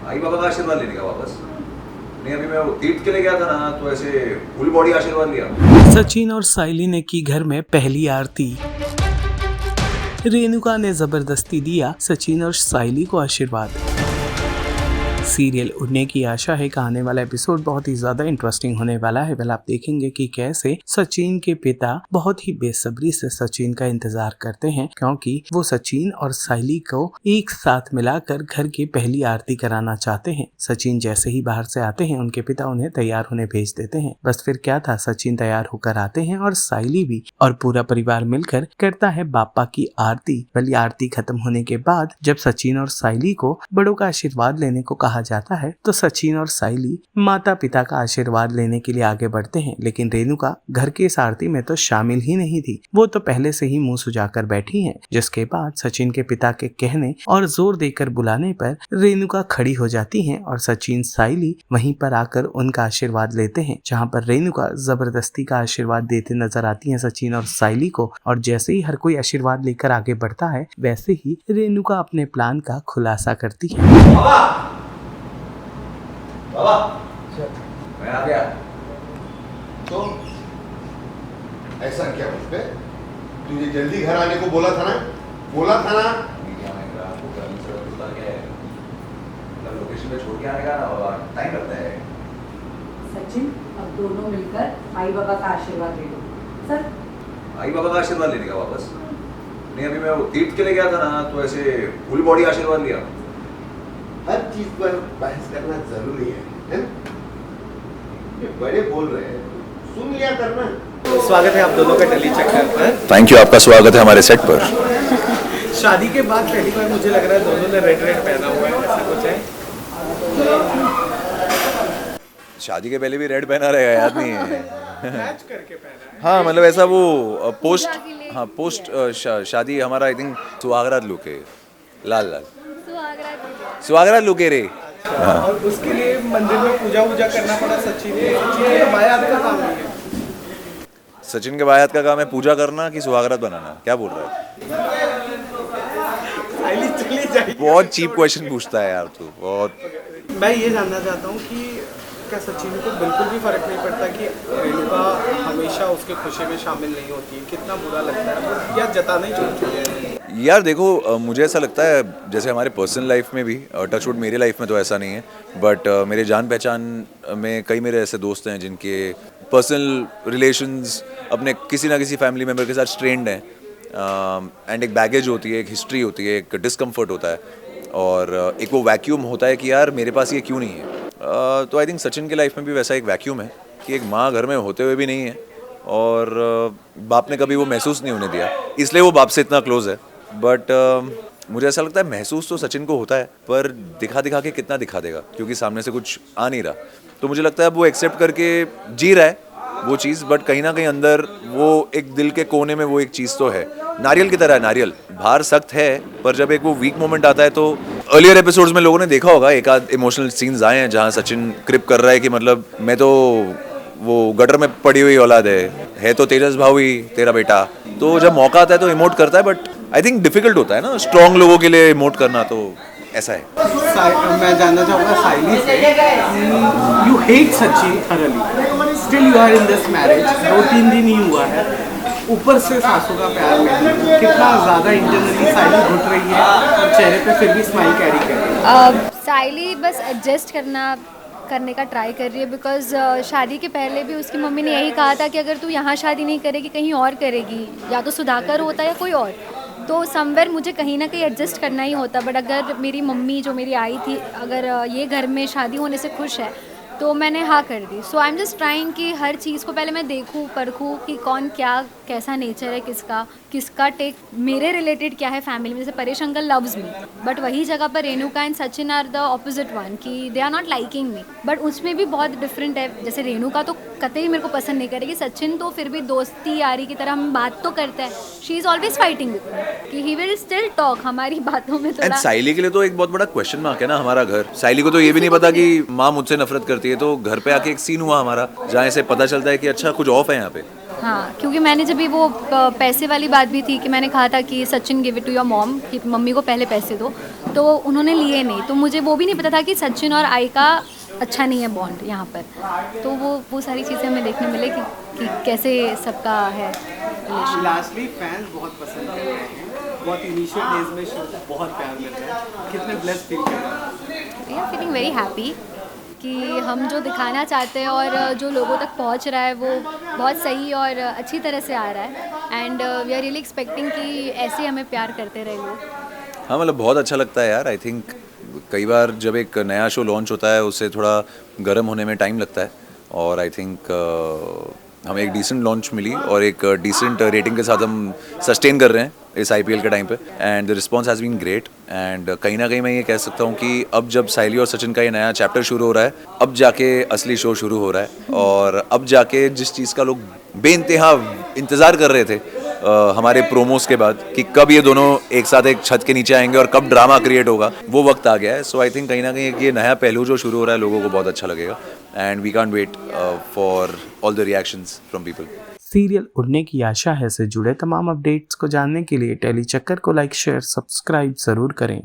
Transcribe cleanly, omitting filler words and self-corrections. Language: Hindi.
आई बाबा का आशीर्वाद लेने का वापस। नहीं, अभी मैं वो तीर्थ के लिए गया था ना, तो ऐसे फुल बॉडी आशीर्वाद लिया। सचिन और साइली ने की घर में पहली आरती। रेणुका ने जबरदस्ती दिया सचिन और साइली को आशीर्वाद। सीरियल उड़ने की आशा है कि आने वाला एपिसोड बहुत ही ज्यादा इंटरेस्टिंग होने वाला है। आप देखेंगे कि कैसे सचिन के पिता बहुत ही बेसब्री से सचिन का इंतजार करते हैं, क्योंकि वो सचिन और साइली को एक साथ मिलाकर घर की पहली आरती कराना चाहते हैं। सचिन जैसे ही बाहर से आते हैं, उनके पिता उन्हें तैयार होने भेज देते हैं। बस फिर क्या था, सचिन तैयार होकर आते हैं और साइली भी, और पूरा परिवार मिलकर करता है बापा की आरती। भली आरती खत्म होने के बाद जब सचिन और साइली को बड़ों का आशीर्वाद लेने को कहा जाता है, तो सचिन और साइली माता पिता का आशीर्वाद लेने के लिए आगे बढ़ते हैं। लेकिन रेणुका घर की इस आरती में तो शामिल ही नहीं थी। वो तो पहले से ही मुंह सुजाकर बैठी हैं। जिसके बाद सचिन के पिता के कहने और जोर देकर बुलाने पर रेणुका खड़ी हो जाती हैं और सचिन साइली वहीं पर आकर उनका आशीर्वाद लेते हैं, जहाँ पर रेणुका जबरदस्ती का आशीर्वाद देते नजर आती है सचिन और साइली को। और जैसे ही हर कोई आशीर्वाद लेकर आगे बढ़ता है, वैसे ही रेणुका अपने प्लान का खुलासा करती है। बाबा, मैं आ गया। तो ऐसा क्या मुझपे? तुझे जल्दी घर आने को बोला था ना? लोकेशन पे छोड़ के आने का टाइम लगता है। सचिन, अब दोनों मिलकर आई बाबा का आशीर्वाद ले लो। सर, आई बाबा का आशीर्वाद लेने का वापस। नहीं, अभी मैं वो तीर्थ के लिए गया था ना, तो ऐसे फुल बॉडी आशीर्वाद लिया। हर चीज पर बहस करना जरूरी है ना? ये बड़े बोल रहे हैं, सुन लिया करना। स्वागत है आप दोनों का टली चक्कर पर। थैंक यू, आपका स्वागत है हमारे सेट पर। शादी के बाद पहली बार मुझे लग रहा है दोनों ने रेड रेड पहना हुआ है, ऐसा कुछ है? शादी के पहले भी रेड पहना रहेगा, याद नहीं है? मैच करके पहना है। हाँ, मतलब ऐसा वो पोस्ट शादी हमारा आई थिंक सुहागरात लुक है, लाल लाल सुहागरात लुक है रे। और उसके लिए मंदिर में पूजा वूजा करना पड़ा सचिन के। सचिन के बाएं हाथ का काम नहीं है। सचिन के बाएं हाथ का काम है पूजा करना कि सुहागरात बनाना? क्या बोल रहा है? साइली चली जाएगी। बहुत चीप क्वेश्चन पूछता है यार तू, बहुत। मैं ये जानना चाहता हूँ कि क्या सचिन को बिल्कुल भी फर्क नहीं पड़ता कि रेणुका हमेशा उसके खुशी में शामिल नहीं होती है? कितना बुरा लगता है, या जताना ही छोड़ चुके हैं? यार देखो, मुझे ऐसा लगता है जैसे हमारे पर्सनल लाइफ में भी, टचवुड मेरी लाइफ में तो ऐसा नहीं है, बट मेरे जान पहचान में कई मेरे ऐसे दोस्त हैं जिनके पर्सनल रिलेशंस अपने किसी ना किसी फैमिली मेम्बर के साथ स्ट्रेन्ड हैं। एंड एक बैगेज होती है, एक हिस्ट्री होती है, एक डिस्कम्फर्ट होता है, और एक वो वैक्यूम होता है कि यार मेरे पास ये क्यों नहीं है। तो आई थिंक सचिन के लाइफ में भी वैसा एक वैक्यूम है कि एक माँ घर में होते हुए भी नहीं है, और बाप ने कभी वो महसूस नहीं होने दिया, इसलिए वो बाप से इतना क्लोज है। बट मुझे ऐसा लगता है महसूस तो सचिन को होता है, पर दिखा दिखा के कितना दिखा देगा, क्योंकि सामने से कुछ आ नहीं रहा। तो मुझे लगता है अब वो एक्सेप्ट करके जी रहा है वो चीज़, बट कहीं ना कहीं अंदर वो एक दिल के कोने में वो एक चीज़ तो है। नारियल की तरह है, नारियल बाहर सख्त है, पर जब एक वो वीक मोमेंट आता है, तो अर्लियर एपिसोड्स में लोगों ने देखा होगा एक आध इमोशनल सीन्स आए हैं जहाँ सचिन क्रिप कर रहा है कि मतलब मैं तो वो गटर में पड़ी हुई औलाद है तो तेजस भाव ही तेरा बेटा। तो जब मौका आता है तो इमोट करता है, बट आई थिंक डिफिकल्ट होता है ना स्ट्रॉन्ग लोगों के लिए इमोट करना, तो ऐसा है। मैं जानना चाहूँगा साइली से, you hate Sachin thoroughly, still you are in this marriage, 2-3 दिन ही हुआ है, ऊपर से सासू का प्यार में कितना ज़्यादा इंटरनली साइली घुट रही है और चेहरे पे फिर भी स्माइल कैरी कर रही है। साइली बस एडजस्ट करने का ट्राई कर रही है, बिकॉज शादी के पहले भी उसकी मम्मी ने यही कहा था कि अगर तू यहाँ शादी नहीं करेगी कहीं और करेगी, या तो सुधाकर होता या कोई और, तो समवेयर मुझे कहीं ना कहीं एडजस्ट करना ही होता। बट अगर मेरी मम्मी जो मेरी आई थी, अगर ये घर में शादी होने से खुश है, तो मैंने हाँ कर दी। सो आई एम जस्ट ट्राइंग कि हर चीज़ को पहले मैं देखूँ परखूँ कि कौन क्या कैसा नेचर है, किसका टेक मेरे रिलेटेड क्या है फैमिली में। जैसे Paresh uncle loves me, but वही जगह पर Renuka and Sachin are the opposite one, कि they are not liking me, but उसमें भी बहुत डिफरेंट है। जैसे रेणुका तो कतई मेरे को पसंद नहीं करेगी, सचिन तो फिर भी दोस्ती यारी की तरह हम बात तो करते हैं। She is always fighting with me कि ही विल स्टिल टॉक, हमारी बातों में थोड़ा। साइली के लिए तो एक बहुत बड़ा क्वेश्चन मार्क है ना हमारा घर। साइली को तो ये भी नहीं पता कि माँ मुझसे नफरत करती है, तो घर पे आके एक सीन हुआ हमारा जहाँ से पता चलता है कि अच्छा कुछ ऑफ है यहाँ पे। हाँ, क्योंकि मैंने जब भी वो पैसे वाली बात भी थी कि मैंने कहा था कि Sachin give it to your mom, कि मम्मी को पहले पैसे दो, तो उन्होंने लिए नहीं। तो मुझे वो भी नहीं पता था कि सचिन और आई का अच्छा नहीं है बॉन्ड यहाँ पर। तो वो सारी चीज़ें हमें देखने मिले कि कैसे सबका है रिलेशन। लास्टली फैंस बहुत पसंद कर रहे हैं, बहुत इनिशियल डेज में शो को बहुत प्यार मिल रहा है, कितने ब्लेस्ड फील कर रहे हैं? We are feeling very happy कि हम जो दिखाना चाहते हैं और जो लोगों तक पहुंच रहा है वो बहुत सही और अच्छी तरह से आ रहा है। And we are really expecting कि ऐसे हमें प्यार करते रहे लोग। हाँ मतलब बहुत अच्छा लगता है यार। आई थिंक कई बार जब एक नया शो लॉन्च होता है उससे थोड़ा गर्म होने में टाइम लगता है, और आई थिंक हमें एक डिसेंट लॉन्च मिली और एक डिसेंट रेटिंग के साथ हम सस्टेन कर रहे हैं इस IPL के टाइम पे, and the response has been great. And कहीं ना कहीं मैं ये कह सकता हूँ कि अब जब साइली और सचिन का ये नया चैप्टर शुरू हो रहा है, अब जाके असली शो शुरू हो रहा है, और अब जाके जिस चीज़ का लोग बेइंतहा इंतज़ार कर रहे थे हमारे प्रोमोस के बाद कि कब ये दोनों एक साथ एक छत के नीचे आएंगे और कब ड्रामा क्रिएट होगा, वो वक्त आ गया है। सो आई थिंक कहीं ना कहीं ये नया पहलू जो शुरू हो रहा है लोगों को बहुत अच्छा लगेगा, and we can't wait for all the reactions from people. Serial उड़ने की आशा है से जुड़े तमाम अपडेट्स को जानने के लिए टेली चक्कर को लाइक, शेयर, सब्सक्राइब जरूर करें।